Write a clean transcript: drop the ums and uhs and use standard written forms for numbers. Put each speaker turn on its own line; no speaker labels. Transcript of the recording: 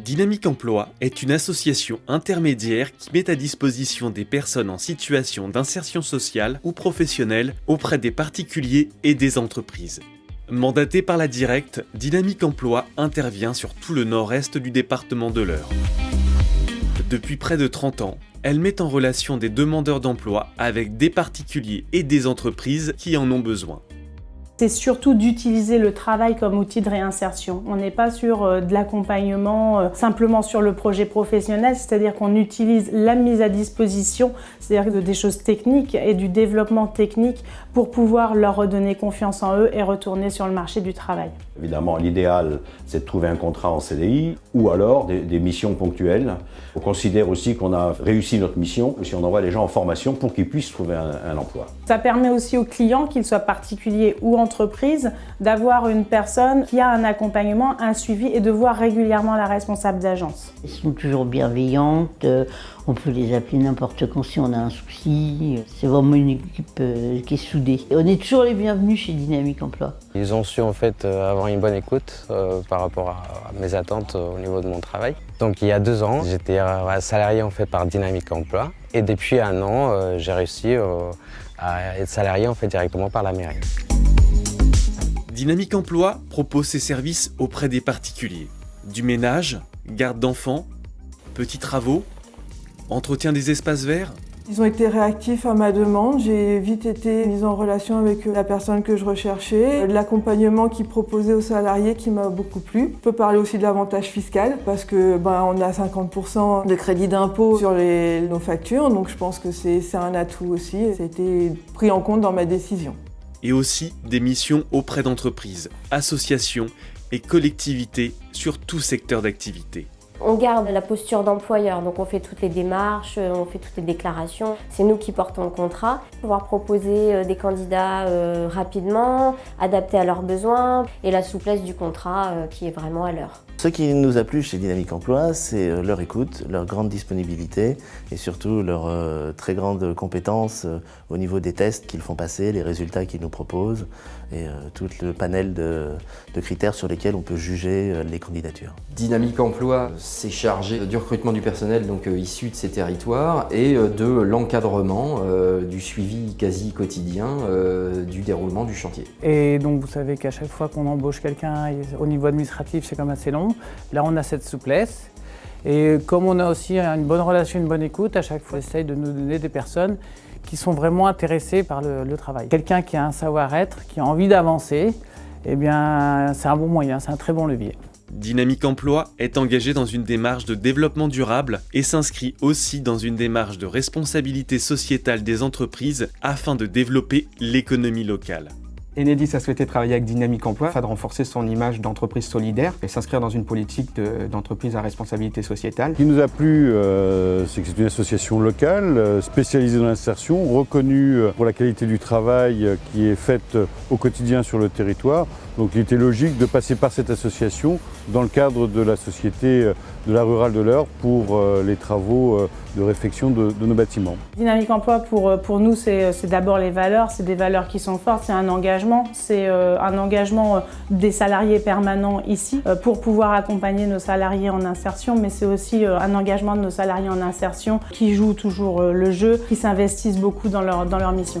Dynamique Emploi est une association intermédiaire qui met à disposition des personnes en situation d'insertion sociale ou professionnelle auprès des particuliers et des entreprises. Mandatée par la Directe, Dynamique Emploi intervient sur tout le nord-est du département de l'Eure. Depuis près de 30 ans, elle met en relation des demandeurs d'emploi avec des particuliers et des entreprises qui en ont besoin.
C'est surtout d'utiliser le travail comme outil de réinsertion. On n'est pas sur de l'accompagnement simplement sur le projet professionnel, c'est-à-dire qu'on utilise la mise à disposition, c'est-à-dire des choses techniques et du développement technique pour pouvoir leur redonner confiance en eux et retourner sur le marché du travail.
Évidemment, l'idéal, c'est de trouver un contrat en CDI ou alors des missions ponctuelles. On considère aussi qu'on a réussi notre mission si on envoie les gens en formation pour qu'ils puissent trouver un emploi.
Ça permet aussi aux clients, qu'ils soient particuliers ou entreprises, d'avoir une personne qui a un accompagnement, un suivi et de voir régulièrement la responsable d'agence.
Elles sont toujours bienveillantes, on peut les appeler n'importe quand si on a un souci. C'est vraiment une équipe qui est soudée. On est toujours les bienvenus chez Dynamique Emploi.
Ils ont su en fait avoir une bonne écoute par rapport à mes attentes au niveau de mon travail. Donc il y a 2 ans, j'étais salarié en fait par Dynamique Emploi et depuis 1 an, j'ai réussi à être salarié en fait directement par la mairie.
Dynamique Emploi propose ses services auprès des particuliers. Du ménage, garde d'enfants, petits travaux, entretien des espaces verts.
Ils ont été réactifs à ma demande, j'ai vite été mise en relation avec la personne que je recherchais. L'accompagnement qu'ils proposaient aux salariés qui m'a beaucoup plu. On peut parler aussi de l'avantage fiscal parce que on a 50% de crédit d'impôt sur nos factures, donc je pense que c'est un atout aussi et ça a été pris en compte dans ma décision.
Et aussi des missions auprès d'entreprises, associations et collectivités sur tout secteur d'activité.
On garde la posture d'employeur, donc on fait toutes les démarches, on fait toutes les déclarations. C'est nous qui portons le contrat. Pouvoir proposer des candidats rapidement, adaptés à leurs besoins et la souplesse du contrat qui est vraiment à l'heure.
Ce qui nous a plu chez Dynamique Emploi, c'est leur écoute, leur grande disponibilité et surtout leur très grande compétence au niveau des tests qu'ils font passer, les résultats qu'ils nous proposent et tout le panel de critères sur lesquels on peut juger les candidatures.
Dynamique Emploi s'est chargé du recrutement du personnel donc issu de ces territoires et de l'encadrement, du suivi quasi quotidien du déroulement du chantier.
Et donc vous savez qu'à chaque fois qu'on embauche quelqu'un, au niveau administratif c'est quand même assez long. Là on a cette souplesse et comme on a aussi une bonne relation, une bonne écoute, à chaque fois on essaye de nous donner des personnes qui sont vraiment intéressées par le travail. Quelqu'un qui a un savoir-être, qui a envie d'avancer, eh bien c'est un bon moyen, c'est un très bon levier.
Dynamique Emploi est engagé dans une démarche de développement durable et s'inscrit aussi dans une démarche de responsabilité sociétale des entreprises afin de développer l'économie locale.
Enedis a souhaité travailler avec Dynamique Emploi afin de renforcer son image d'entreprise solidaire et s'inscrire dans une politique d'entreprise à responsabilité sociétale.
Ce qui nous a plu, c'est que c'est une association locale spécialisée dans l'insertion, reconnue pour la qualité du travail qui est faite au quotidien sur le territoire. Donc il était logique de passer par cette association dans le cadre de la société de la rurale de l'Eure pour les travaux de réfection de nos bâtiments.
Dynamique Emploi pour nous c'est d'abord les valeurs, c'est des valeurs qui sont fortes, c'est un engagement des salariés permanents ici pour pouvoir accompagner nos salariés en insertion, mais c'est aussi un engagement de nos salariés en insertion qui jouent toujours le jeu, qui s'investissent beaucoup dans leur mission.